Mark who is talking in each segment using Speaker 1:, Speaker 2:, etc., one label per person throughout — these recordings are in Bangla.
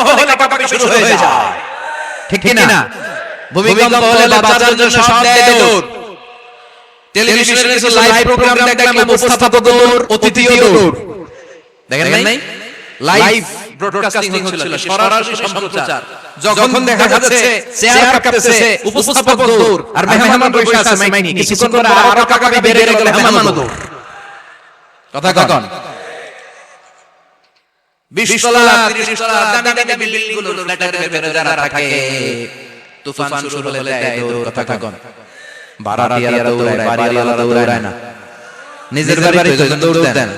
Speaker 1: হলে কাঁপাকাঁপি শুরু হয়ে যায়, ঠিক কি না? ভূমিকম্প হলে বাঁচার জন্য সব দেয় দৌড়। টেলিভিশনের কিছু লাইভ প্রোগ্রাম দেখলাম, উপস্থাপক দৌড়, অতিথিও দৌড়। দেখেন নাই? লাইভ ব্রডকাস্টিং হচ্ছিল, সরাসরি সম্প্রচার। যখন দেখা যাচ্ছে চেয়ার কাঁপতেছে, উপস্থাপক দৌড়, আর মেহমান বসে আছে মাইক নিয়ে, কিছুক্ষণ পরে আরো কাঁপাকাঁপি বেড়ে গেল, মেহমানও দৌড়। কথা কন। 20 তলা 30 তলা দামি দামি বিল্ডিং গুলোর ফ্ল্যাটের ভেতরে যারা থাকে, তুফান শুরু হলে দেয় দৌড়। কথা কন। বাড়িওয়ালা দৌড়ায়, বাড়িওয়ালা দৌড়ায় না। নিজের বাড়িতে দৌড় দেন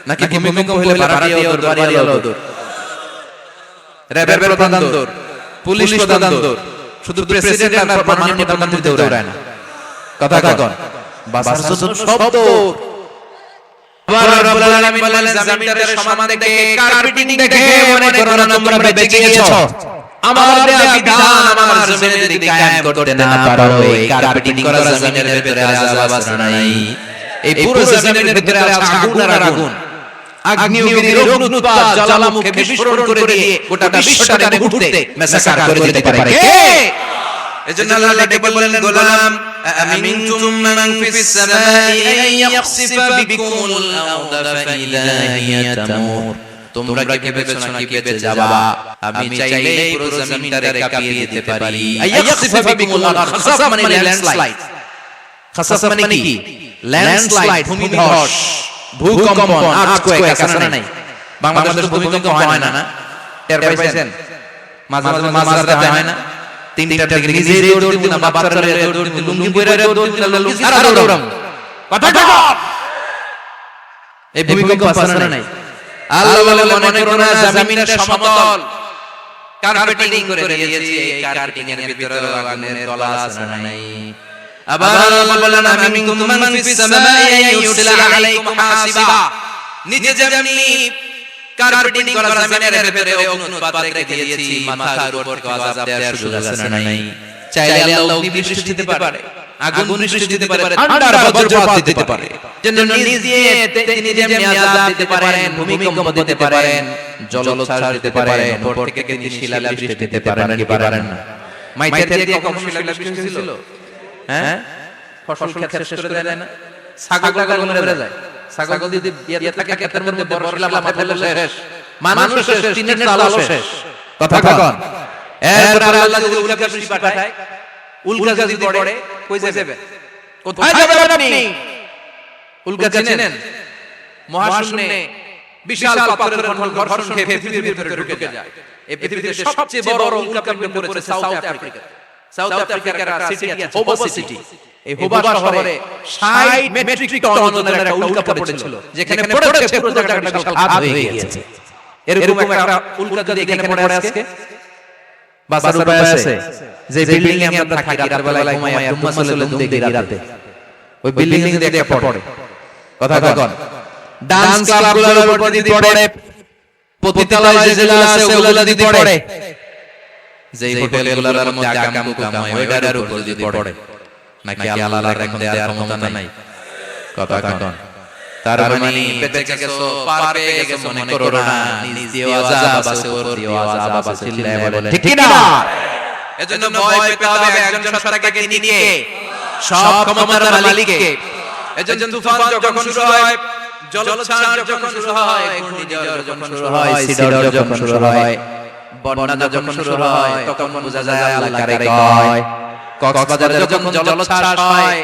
Speaker 1: নাকি ভূমিকম্প হলে বাড়িওয়ালা দৌড়? র্যাবের প্রধান দৌড়, পুলিশ প্রধান দৌড়, শুধু প্রেসিডেন্ট আর মাননীয় প্রধানমন্ত্রী দৌড়ায় না। কথা কন। বাঁচার জন্য সব দৌড়। আবার রব্বুল আলামিন বলেন, জমিনটারে সমান দেখে, কার্পেটিং দেখে মনে করো না তোমরা বেঁচে গিয়েছো। আমার দেয়া বিধান আমার জমিনে যদি কায়েম করতে না পারো, এই কার্পেটিং করা জমিনের ভিতরে আযাব আছে নাই? এই পুরো জমিনের ভিতরে আছে আগুন আর আগুন। আগ্নেয়গিরির অগ্নুৎপাত জ্বালামুখে বিস্ফোরণ করে দিয়ে গোটা বিশ্বটাকে মুহূর্তে মেসাকার করে দিতে পারে কে? এজন্য আল্লাহ ডেকে বললেন, গোলাম আমিনতুম মান ফিস সামাই আন ইয়াখসিফা বিকুমুল আরদা ফাইদা হিয়া তামুর। তোমরা কি ভেবেছো নাকি বেঁচে যাবা? আমি চাইলেই পুরো জমিনটারে কাঁপিয়ে দিতে পারি। ইয়াখসিফা বিকুমুল আরদ, খাসাফ মানে ল্যান্ডস্লাইড। খাসাফ মানে কি? ল্যান্ডস্লাইড, ভূমিধস, ভূকম্পন, আর্থকোয়েক আছে না নাই? বাংলাদেশে ভূমিকম্প হয় না, টের পাইছেন? মাঝে মাঝে হয় না? 3টা ডিগ্রি নিজে দৌড় দিন, বাচ্চারা দৌড় দিন, লুঙ্গি পরে দৌড় দিন, লুঙ্গি ছাড়া দৌড়াম। কথা ঠিক। এই ভূমিকম্প আছে না নাই? আল্লাহ বলে, মনে করো না জমিনটা সমতল, কার্পেটিং করে দিয়েছি, এই কার্পেটিং এর ভিতরে আগুনের তলা আছে না নাই? আবার আল্লাহ বলেন, আমিনতুম মান ফিস সামাই আন ইউরসিলা আলাইকুম হাসিবা। নিচে যেমনি কার্পেটিং করা জমিনের ভিতরে অগ্নুৎপাত রেখে দিয়েছি, মাথার উপর থেকে আযাব দেওয়ার সুযোগ আছে না নাই? চাইলে আল্লাহ অগ্নি বৃষ্টি দিতে পারে, আগুন বৃষ্টি দিতে পারে, ঠান্ডার বজ্রপাত দিতে পারে। জন্য নিজে তিনি যেমনি আযাব দিতে পারেন, ভূমিকম্প দিতে পারেন, জলোচ্ছ্বাস দিতে পারেন, উপর থেকে তিনি শিলাবৃষ্টি দিতে পারেন কি পারেন না? মাইটের দিয়ে কখন শিলাবৃষ্টি হয়েছিল? হ্যাঁ, ফসল ক্ষেত শেষ করে দেয় না? ছাগল মরে যায়। ছাগল যদি বিয়ে থাকে ক্ষেতের মধ্যে বড় শিলা মাথায় ফেলে শেষ, মানুষ শেষ, টিনের চালও শেষ। কথা কন। এরপরে আল্লাহ যদি উল্কা বৃষ্টি পাঠায়, উল্কা যদি পড়ে, কই যাবে? কোথায় যাবেন আপনি? উল্কা চেনেন? মহাশূন্যে বিশাল পাথরের খন্ডন ঘর্ষণ খেয়ে পৃথিবীর ভিতরে ঢুকে যায়। এই পৃথিবীতে সবচেয়ে বড় উল্কাপিণ্ড পড়েছে সাউথ আফ্রিকা। সাউথ আফ্রিকার একটা সিটি আছে, হোবা সিটি। এই হোবা শহরে 60 মেট্রিক টন ওজনের একটা উল্কা পড়েছিল, যেখানে পড়েছে পুরো জায়গাটা খাদ হয়ে গিয়েছে। এরকম একটা উল্কা যদি এখানে পড়ে আজকে, বাঁচার উপায় আছে? যে বিল্ডিং এ আমরা থাকি, রাতের বেলায় ঘুমাই, আর দুম্মাসলে লোক দেখি রাতে, ওই বিল্ডিং যদি একটা পড়ে, কথা কন, ডান্স ক্লাবগুলোর উপর যদি পড়ে, পতিতালয় যেগুলো আছে ওগুলো যদি পড়ে, যেই হোটেলগুলোর মধ্যে আকাম কুকাম হয় ওইটার উপর যদি পড়ে, নাকি আল্লাহর এখন দেয়ার ক্ষমতা নাই? কথা কন। তার মানে পেটে গেছো, পার পেয়ে গেছো, মনে করো না নিজেও আযাব আছে, ওর দিও আযাব আছে, চিল্লায় বলে ঠিক কি না? এজন্য ভয় পেতে হবে একজন সত্তাকে, তিনি কে? সব ক্ষমতার মালিক কে। এজন্য তুফান যখন শুরু হয়, জলোচ্ছ্বাস যখন শুরু হয়, ঘূর্ণিঝড় যখন শুরু হয়, সিডর যখন শুরু হয়, বন্যা যখন শুরু হয়, তখন বোঝা যায় আল্লাহ কারে কয়। কক্সবাজারে যখন জলোচ্ছ্বাস হয়,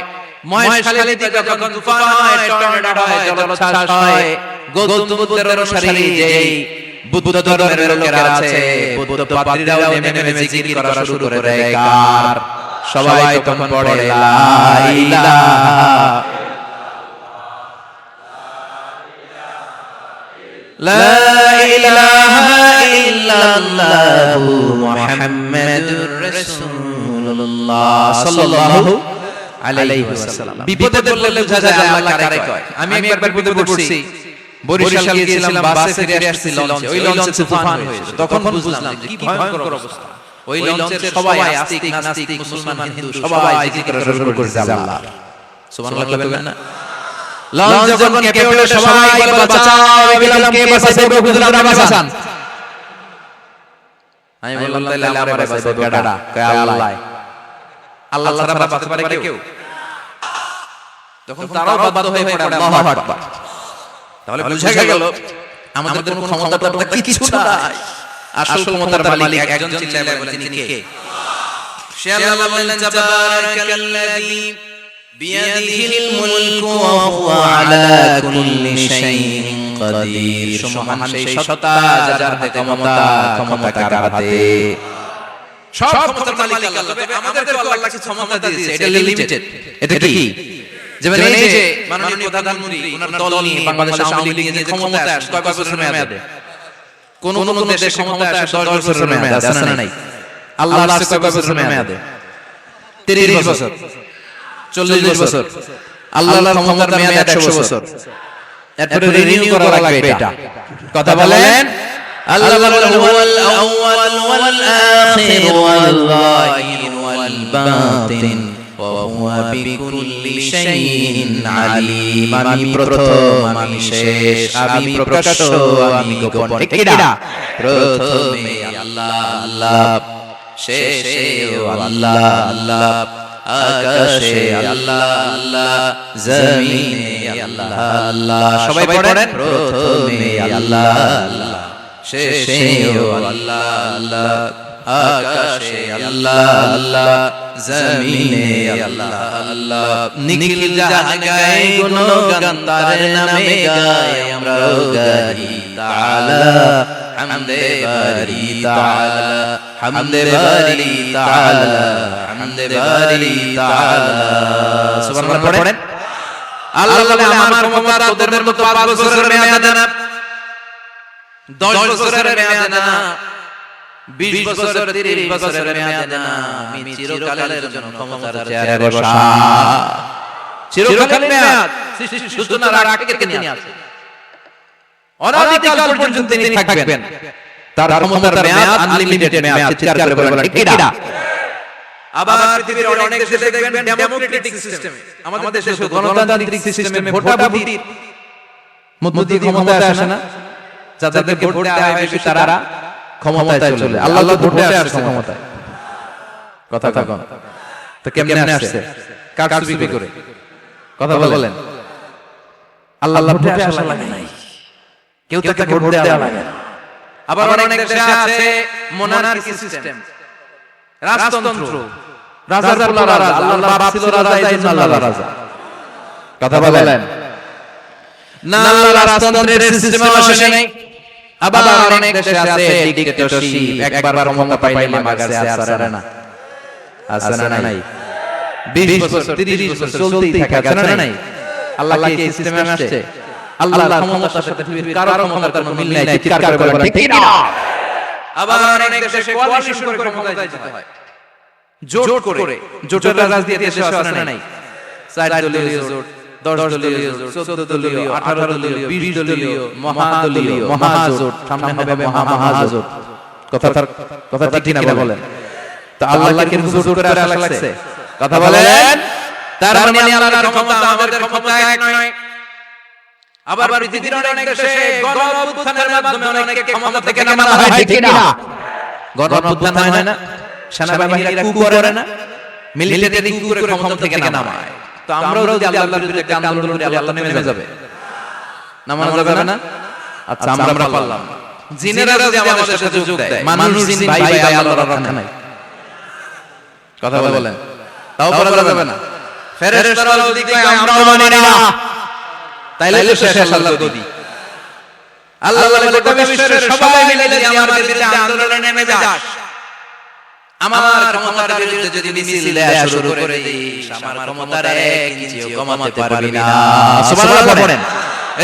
Speaker 1: মহেশখালীতে যখন তুফান হয়, টর্নেডো হয়, জলোচ্ছ্বাস হয়, গৌতম বুদ্ধের অনুসারী যেই বুদ্ধ ধর্মের লোকেরা আছে, বুদ্ধ পাত্রীরাও নেমে নেমে জিকির করা শুরু করে দেয় কার? সবাই তখন পড়ে লা ইলাহা লা ইলাহা ইল্লাল্লাহু মুহাম্মাদুর রাসূলুল্লাহ সাল্লাল্লাহু আলাইহি ওয়াসাল্লাম। বিপদে পড়লে বোঝা যায় আল্লাহ কারে কয়। আমি একবার বিপদে পড়ছি, বরিশাল গিয়েছিলাম, বাসে ফিরে আসছি লঞ্চে, ওই লঞ্চে তুফান হয়েছিল। তখন বুঝলাম যে কি ভয়ঙ্কর অবস্থা। ওই লঞ্চের সবাই আস্তিক নাস্তিক, মুসলমান হিন্দু সবাই জিকির করা শুরু করেছে আল্লাহ। সুবহানাল্লাহ বলবেন না? লঞ্চ যখন কেঁপে উঠে সবাই বলে বাঁচাও, গেলাম কে বাঁচাবে? হুজুর আপনি বাঁচান। আমি বললাম তাহলে আমারে বাঁচাইবো কেডা? কয় আল্লাহ। আল্লাহ ছাড়া বাঁচাতে পারে কেউ? তখন তারাও বাধ্য হয়ে পড়ে আল্লাহু আকবার। তাহলে বুঝা গেল আমাদের কোনো ক্ষমতা কিছু নাই, আসল ক্ষমতার মালিক একজন, চিল্লায়ে বলেন তিনি কে? সে আল্লাহ বললেন তাবারাকাল্লাযী বিয়াদিহিল মুলকু ওয়া হুয়া আলা কুল্লি শাইইন কাদির। মহান সেই সত্তা যার হাতে ক্ষমতা কার হাতে? সব ক্ষমতার মালিক আল্লাহ। তবে আমাদেরকে আল্লাহ কিছু ক্ষমতা দিয়েছে, এটা লিমিটেড। এটা কি? যেমন এই যে মাননীয় প্রধানমন্ত্রী ওনার দল নিয়ে বাংলাদেশ আওয়ামী লীগ নিয়ে যে ক্ষমতা আসে কয় বছরের মেয়াদে? কোন দেশে ক্ষমতা আসে 10 বছরের মেয়াদে, আছে না নাই? আল্লাহ আসছে কয় বছরের মেয়াদে? 30 বছর, 40 বছর। আল্লাহর ক্ষমতার মেয়াদ 100 বছর। এরপরে রিনিউ করা লাগবে এটা। কথা বলেন। আল্লাহ বলেন হুয়াল আউয়াল ওয়াল আখির ওয়াল যাহির ওয়াল বাতিন ওয়া হুয়া বিকুল্লি শাইইন আলিম। আমি প্রথম, আমি শেষ, আমি প্রকাশ্য, আমি গোপন। ঠিক কিনা? প্রথমে আল্লাহ আল্লাহ, শেষেও আল্লাহ আল্লাহ, আকাশে আল্লাহ আল্লাহ, জমিনে আল্লাহ আল্লাহ। সবাই পড়েন। প্রথমে আল্লাহ আল্লাহ, শেষেও আল্লাহ আল্লাহ, আকাশে আল্লাহ আল্লাহ, জমিনে আল্লাহ আল্লাহ। নিখিল জাহান গায় গুণগান তার নামে গায় আমরাও গাই তাআলা হামদে বারি তাআলা, হামদে বারি তাআলা, হামদে বারি তাআলা। সুবহানাল্লাহ পড়েন। আল্লাহ বলে আমার ক্ষমতা তোদের মতো 5 বছরের মেয়াদে না, 10 বছরের মেয়াদে না, 20 বছর, 30 বছরের মেয়াদে না। আমি চিরকালের জন্য ক্ষমতার চেয়ারে বসা। চিরকালের মেয়াদ সূচনার আগে তিনি আছেন, অনাদিকাল পর্যন্ত তিনি থাকবেন। তার ক্ষমতার মেয়াদ আনলিমিটেড মেয়াদ। চিৎকার করে বলেন ঠিক কিনা? আবার পৃথিবীর অনেক দেশে দেখবেন ডেমোক্রেটিক সিস্টেমে, আমাদের দেশে গণতান্ত্রিক সিস্টেমে ভোটাভুটির মধ্য দিয়ে ক্ষমতায় আসে না। যাদেরকে ভোট দেওয়া হয় বেশি তারা ক্ষমতায় চলে। আল্লাহ ভোটে আসছে ক্ষমতায়। কথা কন তো কেমনে আসছে? কারচুপি করে। কথা বলেন। আল্লাহ ভোটে আসা লাগে নাই, কেউ তাকে ভোট দেওয়া লাগে না। আবার অনেক দেশে আছে মোনার্কি সিস্টেম, রাজতন্ত্র। রাজার পোলা রাজা, আল্লাহর বাপ ছিল রাজা, এইজন্য আল্লাহ রাজা। কথা বলেন না। আল্লাহ রাজতন্ত্রের সিস্টেম আসে নাই। আবার অনেক দেশে আছে ডিক্টেটরশিপ, একবার ক্ষমতা পাইলে মাগাছে আসরে না। আছে না নাই? 20 বছর, 30 বছর চলতেই থাকে, আছে না নাই? আল্লাহ কি সিস্টেমে আসছে? আল্লাহর ক্ষমতার সাথে পৃথিবীর কারো ক্ষমতার কোনো মিল নাই। চিৎকার করে বলেন ঠিক কিনা? আবার অনেক দেশে কোয়ালিশন করে ক্ষমতায় যেতে হয়, জোট করে। জোটের রাজনীতি দেশে আছে না নাই? 4 দলীয় জোট, 10 দলীয় জোট, 14 দলীয়, 18 দলীয়, 20 দলীয়, মহাদলীয়, মহাজোট। সামনে হবে মহাজোট। কথা ঠিক কিনা বলেন? তো আল্লাহ কি জোট করে আসা লাগছে? কথা বলেন। তার মানে আল্লাহর ক্ষমতা আমাদের ক্ষমতা এক নয়। আবার পৃথিবীর অনেক দেশে গণ অভ্যুত্থানের মাধ্যমে অনেককে ক্ষমতা থেকে নামানো হয়। ঠিক কিনা? গণ অভ্যুত্থান হয় না? সেনাবাহিনীরা কু করে না? মিলিটারি কু করে ক্ষমতা থেকে নামায়। তো আমরাও যদি আল্লাহর বিরুদ্ধে একটা আন্দোলন করি, আল্লাহ নেমে যাবে? নামানো যাবে না? আচ্ছা আমরা পারলাম। জিনেরা যদি আমাদের সাথে যোগ দেয়, মানুষ জিন ভাই ভাই, আল্লাহর রক্ষা নাই। কথা বলেন। তাও পারা যাবে না। ফেরেশতারা যদি কয় আমরাও মানি না, তাইলে তো শেষ আল্লাহর গদি। আল্লাহ বলে গোটা বিশ্বের সবাই মিলে যদি আমার বিরুদ্ধে আন্দোলনে নেমে যাস, আমার ক্ষমতার বিরুদ্ধে যদি মিছিল দেয়া শুরু করে দিস, আমার ক্ষমতার 1 ইঞ্চিও কমাতে পারবি না। সুবহানাল্লাহ পড়েন।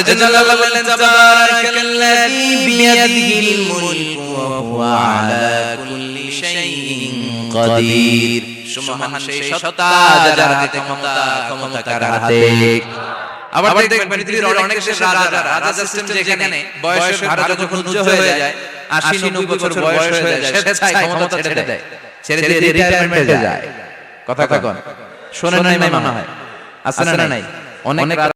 Speaker 1: এজন্য আল্লাহ বললেন তাবারাকাল্লাযী বিয়াদিহিল মুলকু ওয়া হুয়া আলা কুল্লি শাইইন কাদির। সুবহান সেই সত্তা যার হাতে ক্ষমতা কার হাতে? আবার দেখবেন পৃথিবীর অনেক দেশের রাজা সিস্টেম, যেখানে বয়সের ভার যখন উচ্চ হয়ে যায়, 80-90 বছর বয়স হয়ে যায়, সে চায় ক্ষমতা ছেড়ে দেয়, ছেড়ে দিয়ে রিটায়ারমেন্টে যায়। কথা কন শোনেন নাই মনে হয়? আছে না নাই? অনেক